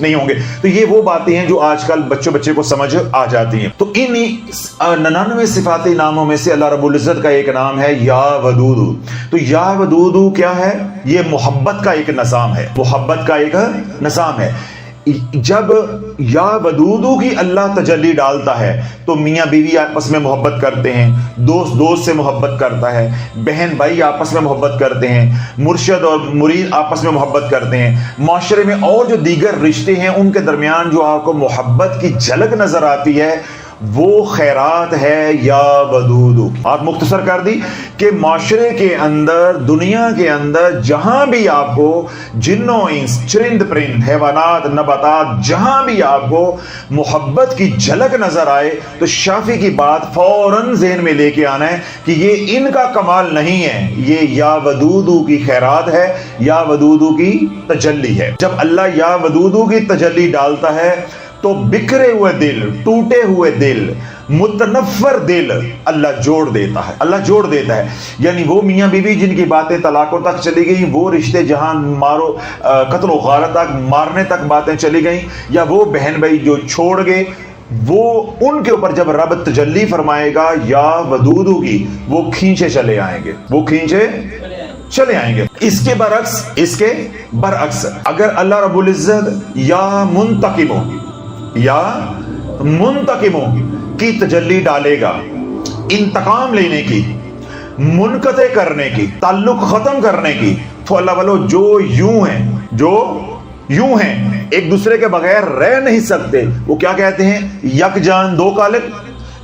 نہیں ہوں گے. تو یہ وہ باتیں ہیں جو آج کل بچے کو سمجھ آ جاتی ہیں. تو ان 99 صفاتی ناموں میں سے اللہ رب العزت کا ایک نام ہے یا ودود. تو یا ودود کیا ہے؟ یہ محبت کا ایک نظام ہے. محبت کا ایک نظام ہے. جب یا ودودو کی اللہ تجلی ڈالتا ہے تو میاں بیوی آپس میں محبت کرتے ہیں, دوست سے محبت کرتا ہے, بہن بھائی آپس میں محبت کرتے ہیں, مرشد اور مرید آپس میں محبت کرتے ہیں, معاشرے میں اور جو دیگر رشتے ہیں ان کے درمیان جو آپ کو محبت کی جھلک نظر آتی ہے وہ خیرات ہے یا ودودو. آپ مختصر کر دی کہ معاشرے کے اندر, دنیا کے اندر جہاں بھی آپ کو جنوں انس, چرند پرند, حیوانات, نباتات, جہاں بھی آپ کو محبت کی جھلک نظر آئے تو شافی کی بات فوراً ذہن میں لے کے آنا ہے کہ یہ ان کا کمال نہیں ہے, یہ یا ودودو کی خیرات ہے, یا ودودو کی تجلی ہے. جب اللہ یا ودودو کی تجلی ڈالتا ہے تو بکھرے ہوئے دل, ٹوٹے ہوئے دل, متنفر دل اللہ جوڑ دیتا ہے. اللہ جوڑ دیتا ہے. یعنی وہ میاں بیوی جن کی باتیں طلاقوں تک چلی گئیں, وہ رشتے جہاں قتل و غارت تک, مارنے تک باتیں چلی گئیں, یا وہ بہن بھائی جو چھوڑ گئے, وہ ان کے اوپر جب رب تجلی فرمائے گا یا ودودو کی, وہ کھینچے چلے آئیں گے, وہ کھینچے چلے آئیں گے. اس کے برعکس اگر اللہ رب العزت یا منتقموں کی تجلی ڈالے گا, انتقام لینے کی, منقطع کرنے کی, تعلق ختم کرنے کی, تو اللہ والو جو یوں ہیں ایک دوسرے کے بغیر رہ نہیں سکتے, وہ کیا کہتے ہیں؟ یک جان دو قالب.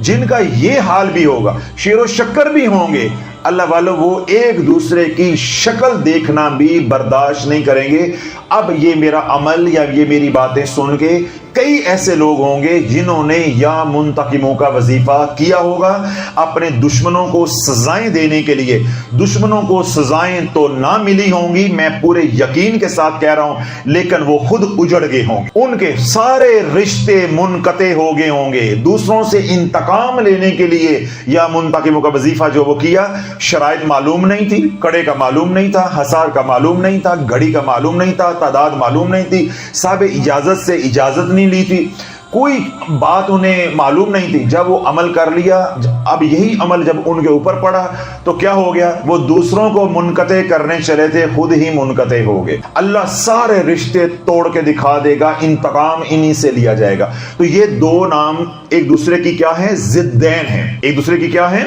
جن کا یہ حال بھی ہوگا, شیر و شکر بھی ہوں گے, اللہ والو وہ ایک دوسرے کی شکل دیکھنا بھی برداشت نہیں کریں گے. اب یہ میرا عمل یا یہ میری باتیں سن کے کئی ایسے لوگ ہوں گے جنہوں نے یا منتقموں کا وظیفہ کیا ہوگا اپنے دشمنوں کو سزائیں دینے کے لیے. دشمنوں کو سزائیں تو نہ ملی ہوں گی, میں پورے یقین کے ساتھ کہہ رہا ہوں, لیکن وہ خود اجڑ گئے ہوں گے, ان کے سارے رشتے منقطع ہو گئے ہوں گے. دوسروں سے انتقام لینے کے لیے یا منتقموں کا وظیفہ جو وہ کیا, شرائط معلوم نہیں تھی, کڑے کا معلوم نہیں تھا, حصار کا معلوم نہیں تھا, گھڑی کا معلوم نہیں تھا, تعداد معلوم نہیں تھی, صاحب اجازت سے اجازت نہیں لی تھی, کوئی بات انہیں معلوم نہیں تھی. جب وہ عمل کر لیا, اب یہی عمل جب ان کے اوپر پڑا تو کیا ہو گیا؟ وہ دوسروں کو منقطع کرنے چلے تھے, خود ہی منقطع ہو گئے. اللہ سارے رشتے توڑ کے دکھا دے گا, انتقام انہی سے لیا جائے گا. تو یہ دو نام ایک دوسرے کی کیا ہیں؟ ضدین ہیں. ایک دوسرے کی کیا ہیں؟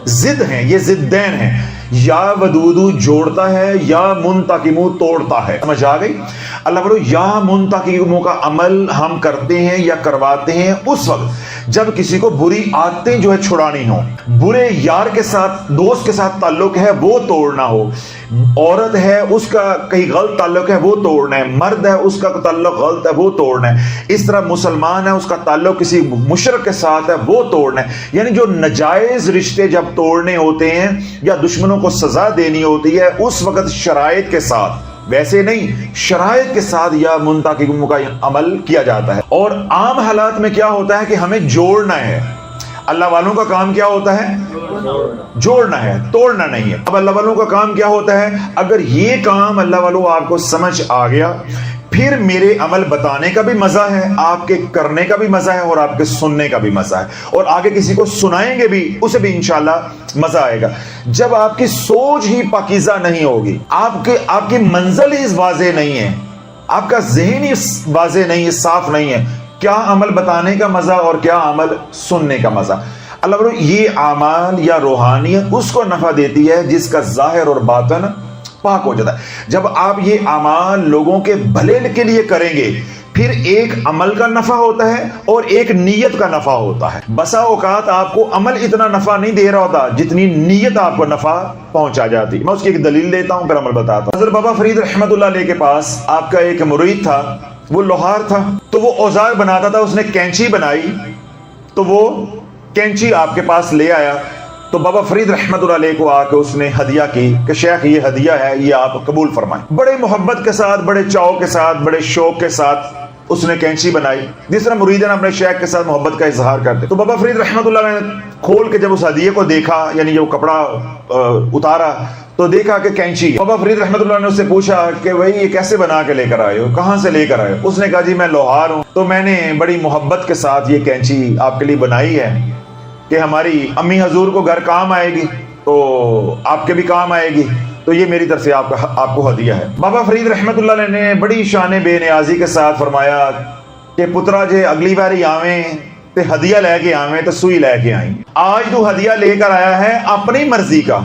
ضد ہیں. یہ ضدین ہیں. یا ودودو جوڑتا ہے, یا منتقمو توڑتا ہے. سمجھ آ گئی؟ اللہ بولو یا منتقموں کا عمل ہم کرتے ہیں یا کرواتے ہیں اس وقت جب کسی کو بری عادتیں جو ہے چھڑانی ہو, برے یار کے ساتھ, دوست کے ساتھ تعلق ہے وہ توڑنا ہو, عورت ہے اس کا کہیں غلط تعلق ہے وہ توڑنا ہے, مرد ہے اس کا تعلق غلط ہے وہ توڑنا ہے, اس طرح مسلمان ہے اس کا تعلق کسی مشرک کے ساتھ ہے وہ توڑنا ہے. یعنی جو ناجائز رشتے جب توڑنے ہوتے ہیں یا دشمنوں کو سزا دینی ہوتی ہے اس وقت شرائط کے ساتھ, ویسے نہیں, شرائط کے ساتھ یا منتقموں کا عمل کیا جاتا ہے. اور عام حالات میں کیا ہوتا ہے کہ ہمیں جوڑنا ہے. اللہ والوں کا کام کیا ہوتا ہے؟ جوڑنا ہے, توڑنا نہیں ہے. اب اللہ والوں کا کام کیا ہوتا ہے؟ اگر یہ کام اللہ والوں آپ کو سمجھ آ گیا, پھر میرے عمل بتانے کا بھی مزہ ہے, آپ کے کرنے کا بھی مزہ ہے, اور آپ کے سننے کا بھی مزہ ہے, اور آگے کسی کو سنائیں گے بھی, اسے بھی انشاءاللہ مزہ آئے گا. جب آپ کی سوچ ہی پاکیزہ نہیں ہوگی, آپ کی منزل ہی واضح نہیں ہے, آپ کا ذہن ہی واضح نہیں ہے, صاف نہیں ہے, کیا عمل بتانے کا مزہ اور کیا عمل سننے کا مزہ. اللہ بولو یہ اعمال یا روحانیت اس کو نفع دیتی ہے جس کا ظاہر اور باطن پاک ہو جاتا ہے. جب آپ یہ اعمال لوگوں کے بھلے کے لیے کریں گے, پھر ایک عمل کا نفع ہوتا ہے اور ایک نیت کا نفع ہوتا ہے. بسا اوقات آپ کو عمل اتنا نفع نہیں دے رہا ہوتا جتنی نیت آپ کو نفع پہنچا جاتی. میں اس کی ایک دلیل دیتا ہوں, پھر عمل بتاتا ہوں. حضرت بابا فرید رحمت اللہ علیہ کے پاس آپ کا ایک مرید تھا, وہ لوہار تھا, تو وہ اوزار بناتا تھا. اس نے کینچی بنائی تو وہ کینچی آپ کے پاس لے آیا, تو بابا فرید رحمت اللہ علیہ کو آ کے اس نے ہدیہ کی کہ شیخ یہ ہدیہ ہے, یہ آپ قبول فرمائیں. بڑے محبت کے ساتھ, بڑے چاؤ کے ساتھ, بڑے شوق کے ساتھ اس نے کینچی بنائی جس طرح مریدین اپنے شیخ کے ساتھ محبت کا اظہار کرتے. تو بابا فرید رحمۃ اللہ علیہ نے کھول کے جب اس ہدیے کو دیکھا, یعنی جو کپڑا اتارا تو دیکھا کہ کینچی. بابا فرید رحمۃ اللہ نے اس سے پوچھا کہ بھائی یہ کیسے بنا کے لے کر آئے ہو, کہاں سے لے کر آئے ہو؟ اس نے کہا جی میں لوہار ہوں, تو میں نے بڑی محبت کے ساتھ یہ کینچی آپ کے لیے بنائی ہے کہ ہماری امی حضور کو گھر کام آئے گی تو آپ کے بھی کام آئے گی, تو یہ میری طرف سے آپ کو ہدیہ ہے. بابا فرید رحمۃ اللہ علیہ نے بڑی شان بے نیازی کے ساتھ فرمایا کہ پترا جے اگلی باری آویں تے ہدیہ لے کے آویں تو سوئی لے کے آئیں. آج تو ہدیہ لے کر آیا ہے اپنی مرضی کا,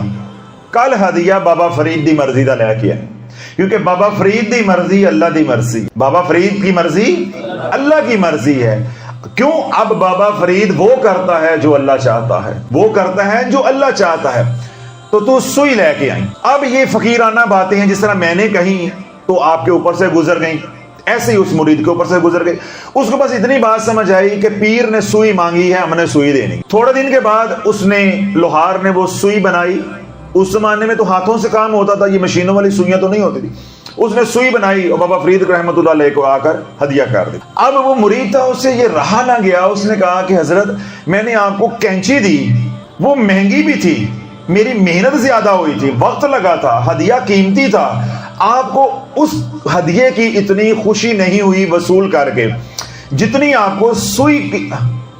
کل ہدیہ بابا فرید دی مرضی دا لے کے آئیں, کیونکہ بابا فرید دی مرضی اللہ دی مرضی, بابا فرید کی مرضی اللہ کی مرضی ہے. کیوں؟ اب بابا فرید وہ کرتا ہے جو اللہ چاہتا ہے, وہ کرتا ہے جو اللہ چاہتا ہے, تو سوئی لے کے آئیں. اب یہ فقیرانہ باتیں ہیں جس طرح میں نے کہیں تو آپ کے اوپر سے گزر گئیں, ایسے ہی اس مرید کے اوپر سے گزر گئی. اس کو بس اتنی بات سمجھ آئی کہ پیر نے سوئی مانگی ہے, ہم نے سوئی دینی. تھوڑے دن کے بعد اس نے لوہار نے وہ سوئی بنائی. اس زمانے میں تو ہاتھوں سے کام ہوتا تھا, یہ مشینوں والی سوئیاں تو نہیں ہوتی تھی. اس نے سوئی بنائی اور بابا فرید رحمۃ اللہ علیہ کو آ کر ہدیہ کر دی. اب وہ مرید تھا, اس سے یہ رہا نہ گیا, اس نے کہا کہ حضرت میں نے آپ کو کینچی دی, وہ مہنگی بھی تھی, میری محنت زیادہ ہوئی تھی, وقت لگا تھا, ہدیہ قیمتی تھا, آپ کو اس ہدیے کی اتنی خوشی نہیں ہوئی وصول کر کے جتنی آپ کو سوئی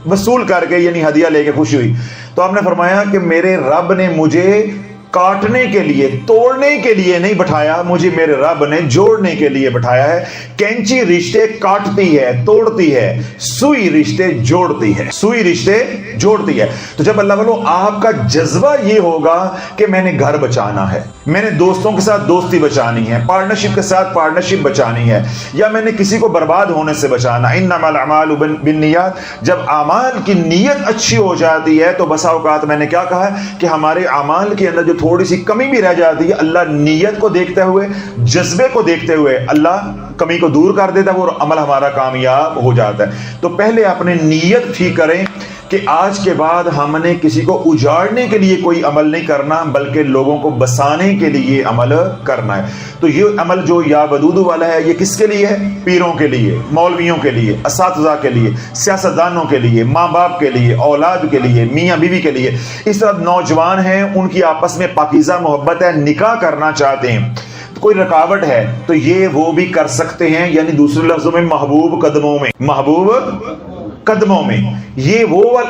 وصول کر کے یعنی ہدیہ لے کے خوشی ہوئی. تو آپ نے فرمایا کہ میرے رب نے مجھے کاٹنے کے لیے, توڑنے کے لیے نہیں بٹھایا, مجھے میرے رب نے جوڑنے کے لیے بٹھایا ہے. کینچی رشتے کاٹتی ہے, توڑتی ہے, سوئی رشتے جوڑتی ہے, سوئی رشتے جوڑتی ہے. تو جب اللہ والو آپ کا جذبہ یہ ہوگا کہ میں نے گھر بچانا ہے, میں نے دوستوں کے ساتھ دوستی بچانی ہے, پارٹنرشپ کے ساتھ پارٹنرشپ بچانی ہے, یا میں نے کسی کو برباد ہونے سے بچانا, انما الاعمال بالنیات, جب اعمال کی نیت اچھی ہو جاتی ہے تو بسا اوقات میں نے کیا کہا ہے کہ ہمارے اعمال کے اندر جو تھوڑی سی کمی بھی رہ جاتی ہے, اللہ نیت کو دیکھتے ہوئے, جذبے کو دیکھتے ہوئے اللہ کمی کو دور کر دیتا ہے, وہ عمل ہمارا کامیاب ہو جاتا ہے. تو پہلے اپنے نیت ٹھیک کریں کہ آج کے بعد ہم نے کسی کو اجاڑنے کے لیے کوئی عمل نہیں کرنا, بلکہ لوگوں کو بسانے کے لیے عمل کرنا ہے. تو یہ عمل جو یا ودود والا ہے, یہ کس کے لیے ہے؟ پیروں کے لیے, مولویوں کے لیے, اساتذہ کے لیے, سیاستدانوں کے لیے, ماں باپ کے لیے, اولاد کے لیے, میاں بیوی کے لیے. اس طرح نوجوان ہیں, ان کی آپس میں پاکیزہ محبت ہے, نکاح کرنا چاہتے ہیں, کوئی رکاوٹ ہے تو یہ وہ بھی کر سکتے ہیں, یعنی دوسرے لفظوں میں محبوب قدموں میں, محبوب قدموں میں یہ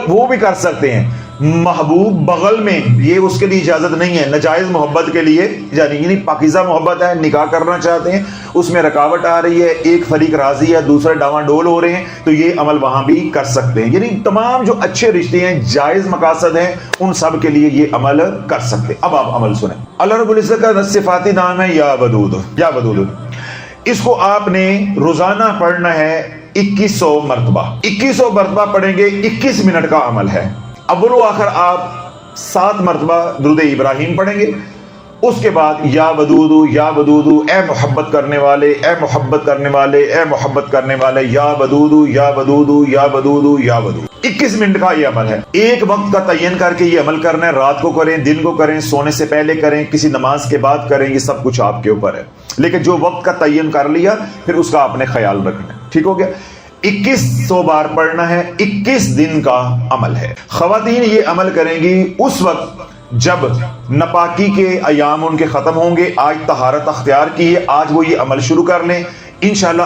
وہ بھی کر سکتے ہیں. محبوب بغل میں یہ اس کے لیے اجازت نہیں ہے, ناجائز محبت کے لیے یعنی پاکیزہ محبت ہے, نکاح کرنا چاہتے ہیں, اس میں رکاوٹ آ رہی ہے, ایک فریق راضی ہے, دوسرے ڈاواں ڈول ہو رہے ہیں, تو یہ عمل وہاں بھی کر سکتے ہیں. یعنی تمام جو اچھے رشتے ہیں, جائز مقاصد ہیں, ان سب کے لیے یہ عمل کر سکتے. اب آپ عمل سنیں. اللہ رب العزت کا صفاتی نام ہے یا ودود. یا ودود, اس کو آپ نے روزانہ پڑھنا ہے 2100 مرتبہ. 2100 مرتبہ پڑھیں گے, 21 منٹ کا عمل ہے. اول و آخر آپ 7 مرتبہ درود ابراہیم پڑھیں گے. اس کے بعد یا ودود یا ودود, اے محبت کرنے والے, اے محبت کرنے والے, اے محبت کرنے والے, یا ودود یا ودود یا ودود یا ودود. 21 منٹ کا یہ عمل ہے. ایک وقت کا تعین کر کے یہ عمل کرنا ہے. رات کو کریں, دن کو کریں, سونے سے پہلے کریں, کسی نماز کے بعد کریں, یہ سب کچھ آپ کے اوپر ہے. لیکن جو وقت کا تعین کر لیا پھر اس کا آپ نے خیال رکھنا ہے. ٹھیک ہو گیا. 2100 بار پڑھنا ہے, 21 دن کا عمل ہے. خواتین یہ عمل کریں گی اس وقت جب نپاکی کے ایام ان کے ختم ہوں گے. آج طہارت اختیار کی ہے, آج وہ یہ عمل شروع کر لیں. انشاءاللہ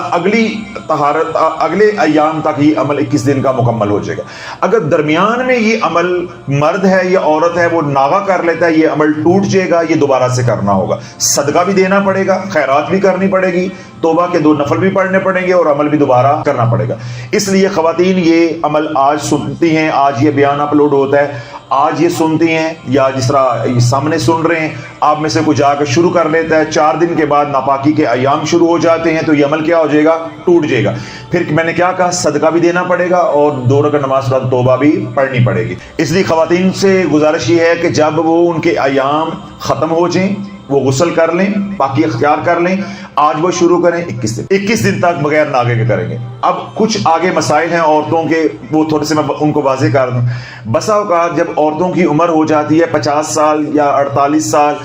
اگلے ایام تک یہ عمل 21 دن کا مکمل ہو جائے گا. اگر درمیان میں یہ عمل مرد ہے یا عورت ہے وہ ناغہ کر لیتا ہے, یہ عمل ٹوٹ جائے گا, یہ دوبارہ سے کرنا ہوگا. صدقہ بھی دینا پڑے گا, خیرات بھی کرنی پڑے گی, توبہ کے 2 نفل بھی پڑھنے پڑیں گے, اور عمل بھی دوبارہ کرنا پڑے گا. اس لیے خواتین یہ عمل آج سنتی ہیں, آج یہ بیان اپلوڈ ہوتا ہے, آج یہ سنتی ہیں, یا جس طرح سامنے سن رہے ہیں, آپ میں سے کوئی جا کر شروع کر لیتا ہے. 4 دن کے بعد ناپاکی کے ایام شروع ہو جاتے ہیں, تو یہ عمل کیا ہو جائے گا؟ ٹوٹ جائے گا. پھر میں نے کیا کہا, صدقہ بھی دینا پڑے گا اور 2 رکعت نماز بعد توبہ بھی پڑھنی پڑے گی. اس لیے خواتین سے گزارش یہ ہے کہ جب وہ ان کے ایام ختم ہو جائیں وہ غسل کر لیں, پاکی اختیار کر لیں. آج وہ شروع کریں 21 دن تک بغیر ناغے کے کریں گے. اب کچھ آگے مسائل ہیں عورتوں کے, وہ تھوڑے سے میں ان کو واضح کر دوں. بسا اوقات جب عورتوں کی عمر ہو جاتی ہے 50 سال یا 48 سال,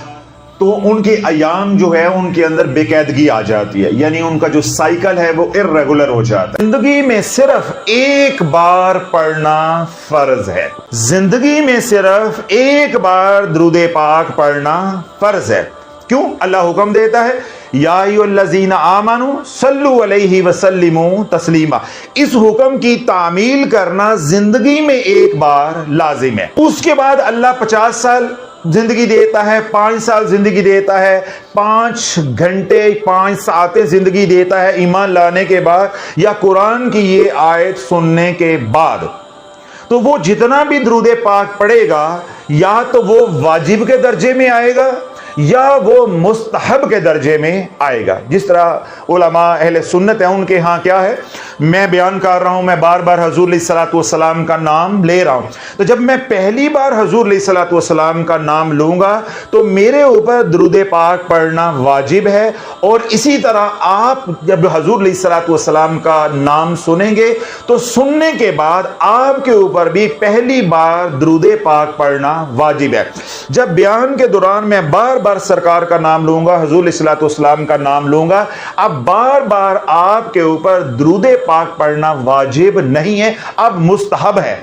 تو ان کے ایام جو ہے ان کے اندر بے قیدگی آ جاتی ہے، یعنی ان کا جو سائیکل ہے وہ ارریگولر ہو جاتا ہے۔ زندگی میں صرف ایک بار پڑھنا فرض ہے، زندگی میں صرف ایک بار درود پاک پڑھنا فرض ہے۔ کیوں؟ اللہ حکم دیتا ہے یا ایھا الذین آمنوا صلوا علیہ وسلموا تسلیما۔ اس حکم کی تعمیل کرنا زندگی میں ایک بار لازم ہے۔ اس کے بعد اللہ 50 سال زندگی دیتا ہے، 5 سال زندگی دیتا ہے، 5 گھنٹے 5 ساعتیں زندگی دیتا ہے ایمان لانے کے بعد یا قرآن کی یہ آیت سننے کے بعد۔ تو وہ جتنا بھی درود پاک پڑھے گا یا تو وہ واجب کے درجے میں آئے گا یا وہ مستحب کے درجے میں آئے گا۔ جس طرح علماء اہل سنت ہیں ان کے ہاں کیا ہے، میں بیان کر رہا ہوں، میں بار بار حضور علیہ الصلوۃ والسلام کا نام لے رہا ہوں، تو جب میں پہلی بار حضور علیہ الصلوۃ والسلام کا نام لوں گا تو میرے اوپر درود پاک پڑھنا واجب ہے، اور اسی طرح آپ جب حضور علیہ الصلوۃ والسلام کا نام سنیں گے تو سننے کے بعد آپ کے اوپر بھی پہلی بار درود پاک پڑھنا واجب ہے۔ جب بیان کے دوران میں بار بار سرکار کا نام لوں گا، حضور علیہ الصلوۃ والسلام کا نام لوں گا، اب بار بار آپ کے اوپر درود پاک پڑھنا واجب نہیں ہے، اب مستحب ہے۔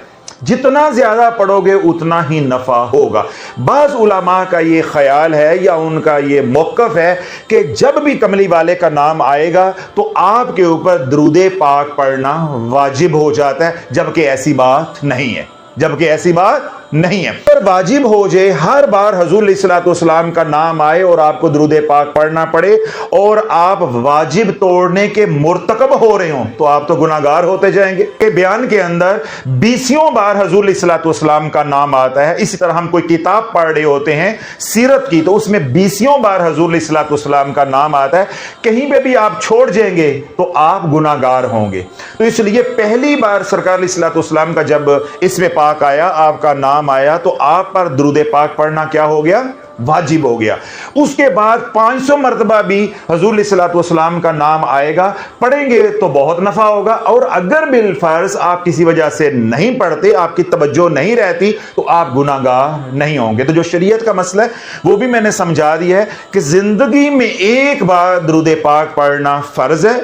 جتنا زیادہ پڑھو گے اتنا ہی نفع ہوگا۔ بعض علماء کا یہ خیال ہے یا ان کا یہ موقف ہے کہ جب بھی کملی والے کا نام آئے گا تو آپ کے اوپر درود پاک پڑھنا واجب ہو جاتا ہے، جبکہ ایسی بات نہیں ہے، جبکہ ایسی بات نہیں ہے۔ پر واجب ہو جائے ہر بار حضور علیہ الصلوۃ والسلام کا نام آئے اور آپ کو درود پاک پڑھنا پڑے اور آپ واجب توڑنے کے مرتکب ہو رہے ہوں تو آپ تو گناہگار ہوتے جائیں گے۔ کہ بیان کے اندر 20 بار حضور علیہ الصلوۃ والسلام کا نام آتا ہے، اسی طرح ہم کوئی کتاب پڑھ رہے ہوتے ہیں سیرت کی تو اس میں 20 بار حضور علیہ الصلوۃ والسلام کا نام آتا ہے، کہیں پہ بھی آپ چھوڑ جائیں گے تو آپ گناہگار ہوں گے۔ تو اس لیے پہلی بار سرکار علیہ الصلوۃ والسلام کا جب اسم پاک آیا، آپ کا نام آیا، تو آپ پر درود پاک پڑھنا کیا ہو گیا؟ واجب ہو گیا۔ اس کے بعد 500 مرتبہ بھی حضور علیہ الصلوۃ والسلام کا نام آئے گا، پڑھیں گے تو بہت نفع ہوگا، اور اگر بالفرض آپ کسی وجہ سے نہیں پڑھتے، آپ کی توجہ نہیں رہتی تو آپ گناہگار نہیں ہوں گے۔ تو جو شریعت کا مسئلہ ہے وہ بھی میں نے سمجھا دیا ہے کہ زندگی میں ایک بار درود پاک پڑھنا فرض ہے۔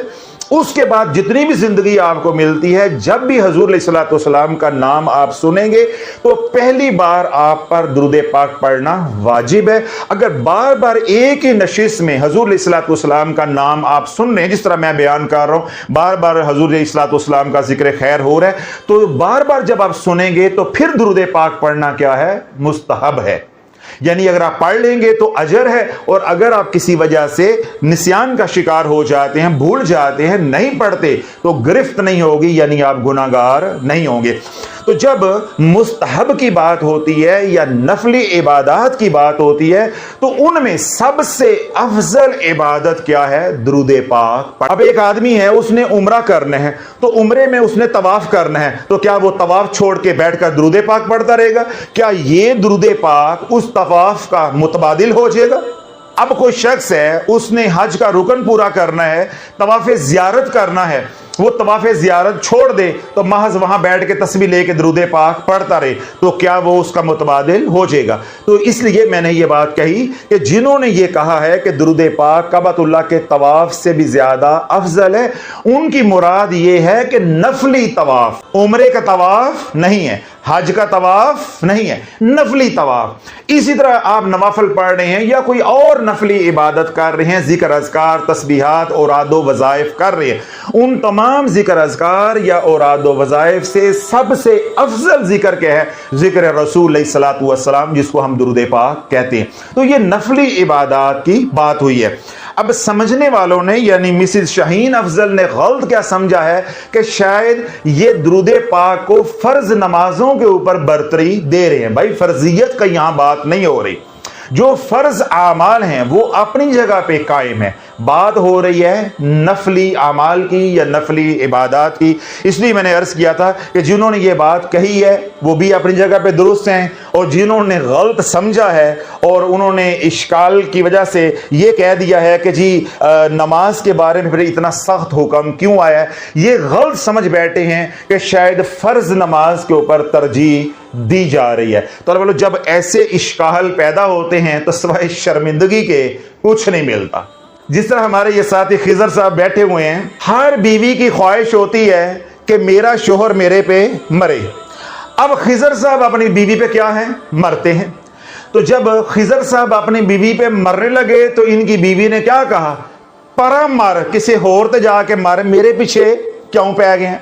اس کے بعد جتنی بھی زندگی آپ کو ملتی ہے، جب بھی حضور علیہ الصلوۃ والسلام کا نام آپ سنیں گے تو پہلی بار آپ پر درود پاک پڑھنا واجب ہے۔ اگر بار بار ایک ہی نشست میں حضور علیہ الصلوۃ والسلام کا نام آپ سن رہے ہیں، جس طرح میں بیان کر رہا ہوں، بار بار حضور علیہ الصلوۃ والسلام کا ذکر خیر ہو رہا ہے، تو بار بار جب آپ سنیں گے تو پھر درود پاک پڑھنا کیا ہے؟ مستحب ہے۔ یعنی اگر آپ پڑھ لیں گے تو اجر ہے، اور اگر آپ کسی وجہ سے نسیان کا شکار ہو جاتے ہیں، بھول جاتے ہیں، نہیں پڑھتے تو گرفت نہیں ہوگی، یعنی آپ گناہگار نہیں ہوں گے۔ تو جب مستحب کی بات ہوتی ہے یا نفلی عبادات کی بات ہوتی ہے تو ان میں سب سے افضل عبادت کیا ہے؟ درود پاک۔ اب ایک آدمی ہے، اس نے عمرہ کرنا ہے، تو عمرے میں اس نے طواف کرنا ہے، تو کیا وہ طواف چھوڑ کے بیٹھ کر درود پاک پڑھتا رہے گا؟ کیا یہ درود پاک اس طواف کا متبادل ہو جائے گا؟ اب کوئی شخص ہے، اس نے حج کا رکن پورا کرنا ہے، طواف زیارت کرنا ہے، وہ طواف زیارت چھوڑ دے تو محض وہاں بیٹھ کے تسبیح لے کے درود پاک پڑھتا رہے، تو کیا وہ اس کا متبادل ہو جائے گا؟ تو اس لیے میں نے یہ بات کہی کہ جنہوں نے یہ کہا ہے کہ درود پاک کعبۃ اللہ کے طواف سے بھی زیادہ افضل ہے، ان کی مراد یہ ہے کہ نفلی طواف، عمرے کا طواف نہیں ہے، حج کا طواف نہیں ہے، نفلی طواف۔ اسی طرح آپ نوافل پڑھ رہے ہیں یا کوئی اور نفلی عبادت کر رہے ہیں، ذکر اذکار، تسبیحات، اوراد و وظائف کر رہے ہیں، ان تمام ذکر اذکار یا اوراد و وظائف سے سب سے افضل ذکر کیا ہے؟ ذکر رسول علیہ الصلوۃ والسلام، جس کو ہم درود پاک کہتے ہیں۔ تو یہ نفلی عبادات کی بات ہوئی ہے۔ اب سمجھنے والوں نے یعنی مسز شاہین افضل نے غلط کیا سمجھا ہے کہ شاید یہ درود پاک کو فرض نمازوں کے اوپر برتری دے رہے ہیں۔ بھائی فرضیت کا یہاں بات نہیں ہو رہی، جو فرض اعمال ہیں وہ اپنی جگہ پہ قائم ہے، بات ہو رہی ہے نفلی اعمال کی یا نفلی عبادات کی۔ اس لیے میں نے عرض کیا تھا کہ جنہوں نے یہ بات کہی ہے وہ بھی اپنی جگہ پہ درست ہیں، اور جنہوں نے غلط سمجھا ہے اور انہوں نے اشکال کی وجہ سے یہ کہہ دیا ہے کہ جی نماز کے بارے میں پھر اتنا سخت حکم کیوں آیا ہے، یہ غلط سمجھ بیٹھے ہیں کہ شاید فرض نماز کے اوپر ترجیح دی جا رہی ہے۔ تو جب ایسے اشکال پیدا ہوتے ہیں تو سوائے شرمندگی کے کچھ نہیں ملتا۔ جس طرح ہمارے یہ ساتھی خضر صاحب بیٹھے ہوئے ہیں، ہر بیوی کی خواہش ہوتی ہے کہ میرا شوہر میرے پہ مرے۔ اب خضر صاحب اپنی بیوی پہ کیا ہیں؟ مرتے ہیں۔ تو جب خضر صاحب اپنی بیوی پہ مرنے لگے تو ان کی بیوی نے کیا کہا؟ پرا مر، کسی اور تے جا کے مر، میرے پیچھے کیوں پہ گئے ہیں؟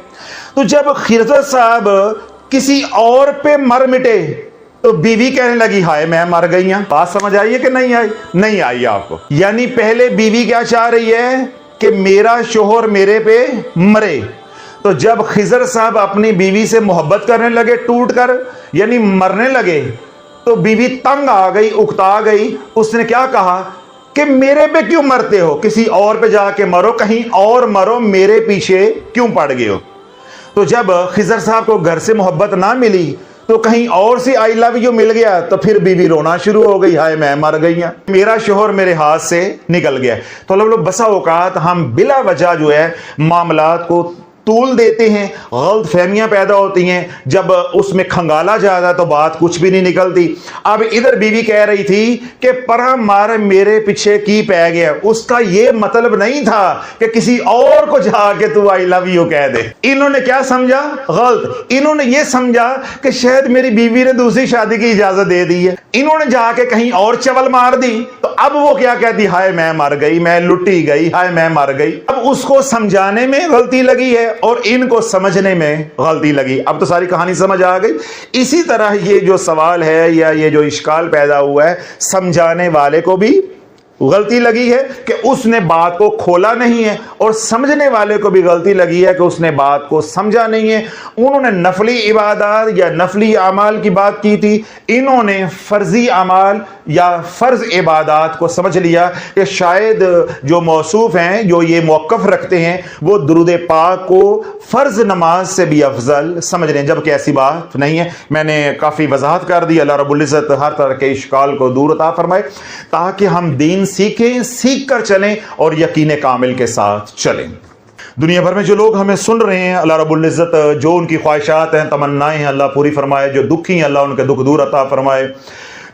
تو جب خضر صاحب کسی اور پہ مر مٹے تو بیوی کہنے لگی ہائے میں مر گئی ہوں۔ بات سمجھ آئی ہے کہ نہیں آئی؟ نہیں آئی آپ کو؟ یعنی پہلے بیوی کیا چاہ رہی ہے کہ میرا شوہر میرے پہ مرے۔ تو جب خضر صاحب اپنی بیوی سے محبت کرنے لگے ٹوٹ کر، یعنی مرنے لگے، تو بیوی تنگ آ گئی، اکتا گئی۔ اس نے کیا کہا کہ میرے پہ کیوں مرتے ہو؟ کسی اور پہ جا کے مرو، کہیں اور مرو، میرے پیچھے کیوں پڑ گئے ہو؟ تو جب خضر صاحب کو گھر سے محبت نہ ملی تو کہیں اور سی آئی لو یو مل گیا، تو پھر بیوی رونا شروع ہو گئی، ہائے میں مر گئی ہوں، میرا شوہر میرے ہاتھ سے نکل گیا۔ تو لوگ بسا اوقات ہم بلا وجہ جو ہے معاملات کو طول دیتے ہیں، غلط فہمیاں پیدا ہوتی ہیں، جب اس میں کھنگالا جاتا تو بات کچھ بھی نہیں نکلتی۔ اب ادھر بیوی کہہ رہی تھی کہ پرا مار میرے پیچھے کی پہ گیا، اس کا یہ مطلب نہیں تھا کہ کسی اور کو جا کے تو آئی لو یو کہہ دے۔ انہوں نے کیا سمجھا؟ غلط۔ انہوں نے یہ سمجھا کہ شاید میری بیوی نے دوسری شادی کی اجازت دے دی ہے، انہوں نے جا کے کہیں اور چول مار دی، تو اب وہ کیا کہتی؟ ہائے میں مر گئی، میں لٹی گئی، ہائے میں مر گئی۔ اب اس کو سمجھانے میں غلطی لگی ہے اور ان کو سمجھنے میں غلطی لگی۔ اب تو ساری کہانی سمجھ آ گئی۔ اسی طرح یہ جو سوال ہے یا یہ جو اشکال پیدا ہوا ہے، سمجھانے والے کو بھی غلطی لگی ہے کہ اس نے بات کو کھولا نہیں ہے، اور سمجھنے والے کو بھی غلطی لگی ہے کہ اس نے بات کو سمجھا نہیں ہے۔ انہوں نے نفلی عبادات یا نفلی اعمال کی بات کی تھی، انہوں نے فرضی اعمال یا فرض عبادات کو سمجھ لیا کہ شاید جو موصوف ہیں، جو یہ موقف رکھتے ہیں، وہ درود پاک کو فرض نماز سے بھی افضل سمجھ رہے ہیں، جبکہ ایسی بات نہیں ہے۔ میں نے کافی وضاحت کر دی۔ اللہ رب العزت ہر طرح کے اشکال کو دور عطا فرمائے تاکہ ہم دین سیکھیں، سیکھ کر چلیں اور یقین کامل کے ساتھ چلیں۔ دنیا بھر میں جو لوگ ہمیں سن رہے ہیں، اللہ رب العزت جو ان کی خواہشات ہیں، تمنائیں ہیں، اللہ پوری فرمائے۔ جو دکھی ہیں، اللہ ان کے دکھ دور عطا فرمائے۔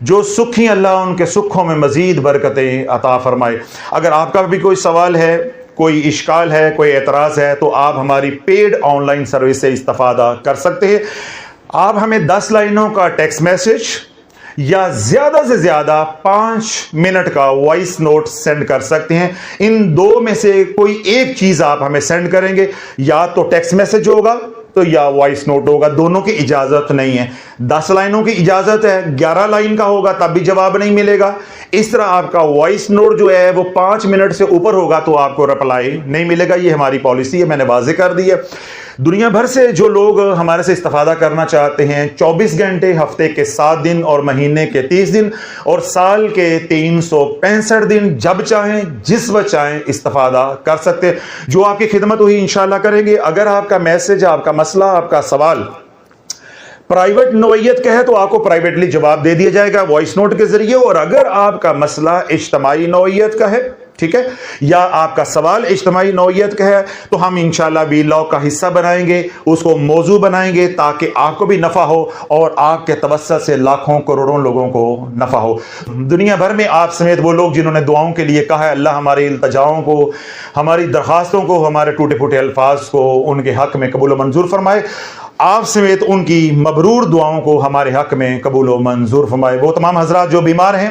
جو سکھی، اللہ ان کے سکھوں میں مزید برکتیں عطا فرمائے۔ اگر آپ کا بھی کوئی سوال ہے، کوئی اشکال ہے، کوئی اعتراض ہے، تو آپ ہماری پیڈ آن لائن سروس سے استفادہ کر سکتے ہیں۔ آپ ہمیں 10 لائنوں کا ٹیکسٹ میسج یا زیادہ سے زیادہ 5 منٹ کا وائس نوٹ سینڈ کر سکتے ہیں۔ ان دو میں سے کوئی ایک چیز آپ ہمیں سینڈ کریں گے، یا تو ٹیکسٹ میسج ہوگا تو یا وائس نوٹ ہوگا، دونوں کی اجازت نہیں ہے۔ 10 لائنوں کی اجازت ہے، 11 لائن کا ہوگا تب بھی جواب نہیں ملے گا۔ اس طرح آپ کا وائس نوٹ جو ہے وہ 5 منٹ سے اوپر ہوگا تو آپ کو رپلائی نہیں ملے گا۔ یہ ہماری پالیسی ہے، میں نے واضح کر دی ہے۔ دنیا بھر سے جو لوگ ہمارے سے استفادہ کرنا چاہتے ہیں، 24 گھنٹے، ہفتے کے 7 دن اور مہینے کے 30 دن اور سال کے 365 دن، جب چاہیں جس وقت چاہیں استفادہ کر سکتے ہیں۔ جو آپ کی خدمت وہی انشاءاللہ کریں گے۔ اگر آپ کا میسج، آپ کا مسئلہ، آپ کا سوال پرائیویٹ نوعیت کا ہے تو آپ کو پرائیویٹلی جواب دے دیا جائے گا وائس نوٹ کے ذریعے، اور اگر آپ کا مسئلہ اجتماعی نوعیت کا ہے، ٹھیک ہے، یا آپ کا سوال اجتماعی نوعیت کا ہے، تو ہم انشاءاللہ ویلاگ کا حصہ بنائیں گے، اس کو موضوع بنائیں گے تاکہ آپ کو بھی نفع ہو اور آپ کے توسط سے لاکھوں کروڑوں لوگوں کو نفع ہو۔ دنیا بھر میں آپ سمیت وہ لوگ جنہوں نے دعاؤں کے لیے کہا ہے، اللہ ہماری التجاؤں کو، ہماری درخواستوں کو، ہمارے ٹوٹے پھوٹے الفاظ کو ان کے حق میں قبول و منظور فرمائے۔ آپ سمیت ان کی مبرور دعاؤں کو ہمارے حق میں قبول و منظور فرمائے۔ وہ تمام حضرات جو بیمار ہیں،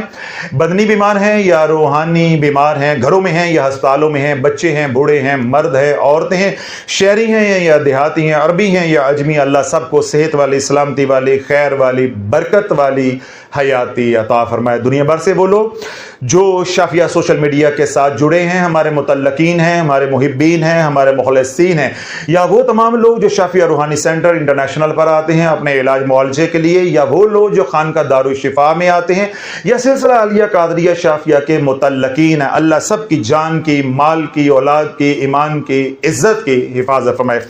بدنی بیمار ہیں یا روحانی بیمار ہیں، گھروں میں ہیں یا ہسپتالوں میں ہیں، بچے ہیں، بوڑھے ہیں، مرد ہیں، عورتیں ہیں، شہری ہیں یا دیہاتی ہیں، عربی ہیں یا اجمی، اللہ سب کو صحت والی، سلامتی والی، خیر والی، برکت والی حیاتی عطا فرمائے۔ دنیا بھر سے وہ لوگ جو شافیہ سوشل میڈیا کے ساتھ جڑے ہیں، ہمارے متعلقین ہیں، ہمارے محبین ہیں، ہمارے مخلصین ہیں، یا وہ تمام لوگ جو شافیہ روحانی سینٹر انٹرنیشنل پر آتے ہیں اپنے علاج معالجے کے لیے، یا وہ لوگ جو خانقاہ دارالشفا میں آتے ہیں، یا سلسلہ عالیہ قادریہ شافیہ کے متعلقین ہیں، اللہ سب کی جان کی، مال کی، اولاد کی، ایمان کی، عزت کی حفاظت فرمائے۔